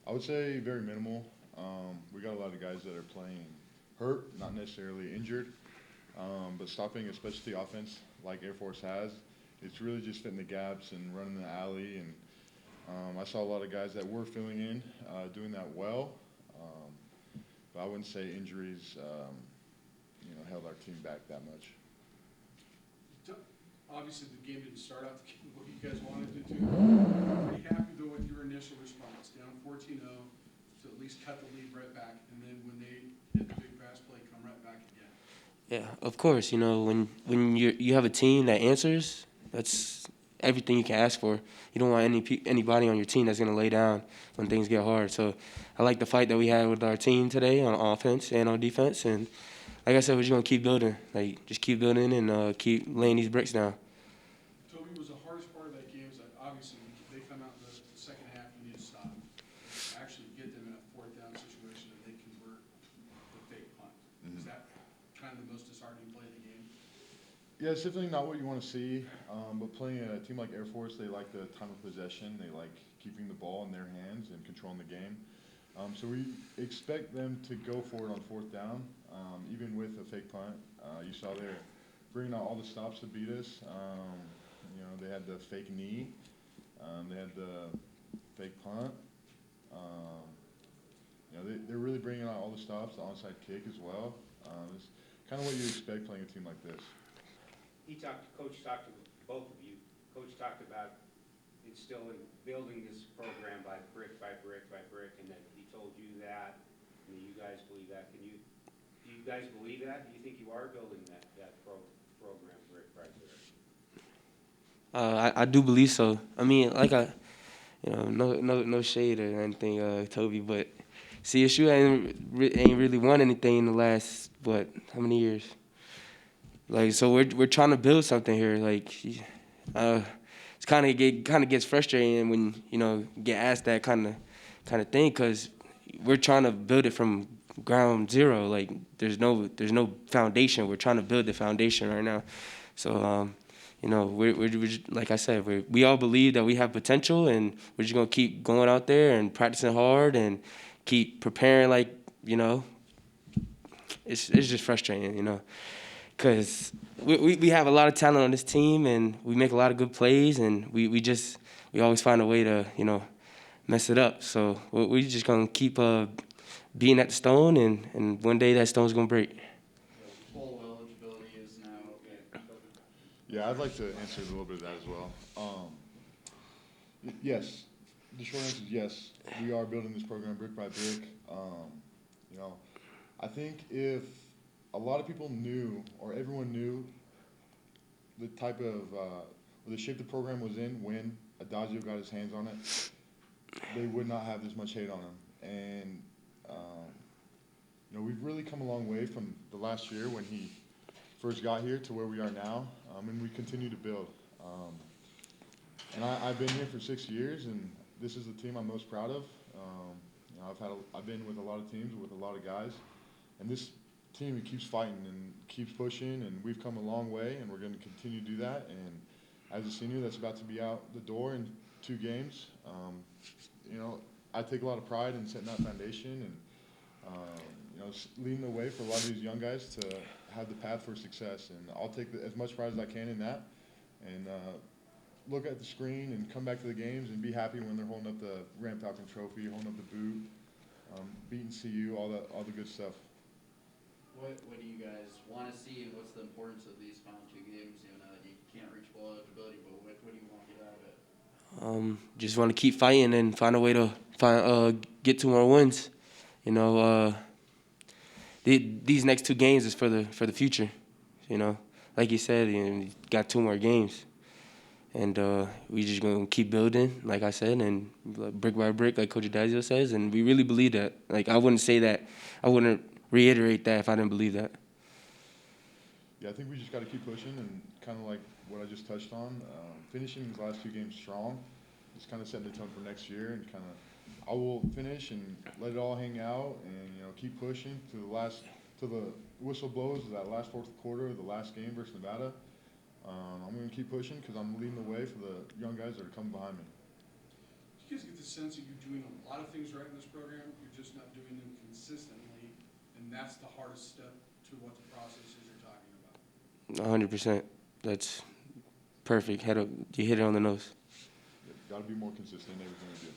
I would say very minimal. We got a lot of guys that are playing hurt, not necessarily injured, but stopping a specialty offense like Air Force has, it's really just fitting the gaps and running the alley. And I saw a lot of guys that were filling in, doing that well. Um, but I wouldn't say injuries, held our team back that much. Obviously, the game didn't start out the game what you guys wanted it to. Pretty happy though with your initial response, down 14-0, to at least cut the lead right back, and then when they hit the big pass play, come right back again. Yeah, of course. When you have a team that answers, that's everything you can ask for. You don't want anybody on your team that's gonna lay down when things get hard. So I like the fight that we had with our team today on offense and on defense. And like I said, we're just gonna keep building. Like just keep building and keep laying these bricks down. Toby, was the hardest part of that game is that obviously they come out in the second half, you need to stop them. Actually get them in a fourth down situation and they convert the fake punt. Is that kind of the most disheartening play of the game? Yeah, it's definitely not what you want to see. But playing a team like Air Force, they like the time of possession. They like keeping the ball in their hands and controlling the game. So we expect them to go for it on fourth down, even with a fake punt. You saw they're bringing out all the stops to beat us. They had the fake knee. They had the fake punt. They're really bringing out all the stops, the onside kick as well. It's kind of what you expect playing a team like this. Coach talked to both of you. Coach talked about instilling, building this program by brick by brick by brick, and that he told you that, and you guys believe that. Do you guys believe that? Do you think you are building that program brick by brick? I do believe so. I mean, no shade or anything, Toby, but CSU ain't really won anything in the last how many years? Like, so we're trying to build something here. Like, it's kind of gets frustrating when get asked that kind of thing, because we're trying to build it from ground zero. Like, there's no foundation. We're trying to build the foundation right now. So we're just, like I said, we all believe that we have potential, and we're just gonna keep going out there and practicing hard and keep preparing. It's just frustrating, because we have a lot of talent on this team, and we make a lot of good plays, and we always find a way to mess it up. So we're just gonna keep being at the stone, and one day that stone's gonna break. Bowl eligibility is now. Yeah, I'd like to answer a little bit of that as well. Yes, the short answer is yes. We are building this program brick by brick. I think if a lot of people knew, or everyone knew, the type of the shape the program was in when Adagio got his hands on it, they would not have this much hate on him. And we've really come a long way from the last year when he first got here to where we are now, and we continue to build. And I've been here for 6 years, and this is the team I'm most proud of. I've been with a lot of teams, with a lot of guys, and this team keeps fighting and keeps pushing, and we've come a long way, and we're going to continue to do that. And as a senior that's about to be out the door in 2 games, I take a lot of pride in setting that foundation and leading the way for a lot of these young guys to have the path for success. And I'll take as much pride as I can in that, and look at the screen and come back to the games and be happy when they're holding up the Ramp Falcon trophy, holding up the boot, beating CU, all the good stuff. What do you guys want to see, and what's the importance of these final 2 games? Now that you can't reach bowl eligibility, but what do you want to get out of it? Just want to keep fighting and find a way to get 2 more wins. These next 2 games is for the future. Like you said, you got 2 more games, and we just gonna keep building, like I said, and brick by brick, like Coach Adagio says, and we really believe that. Like, I wouldn't say that. I wouldn't reiterate that if I didn't believe that. Yeah, I think we just got to keep pushing, and kind of like what I just touched on, finishing these last 2 games strong, just kind of setting the tone for next year, and kind of I will finish and let it all hang out, and keep pushing to the whistle blows that last fourth quarter of the last game versus Nevada. I'm going to keep pushing because I'm leading the way for the young guys that are coming behind me. Did you you guys get the sense that you're doing a lot of things right in this program, you're just not doing them consistently, and that's the hardest step to what the process is you're talking about? 100%. That's perfect. You hit it on the nose. Got to be more consistent in everything we do.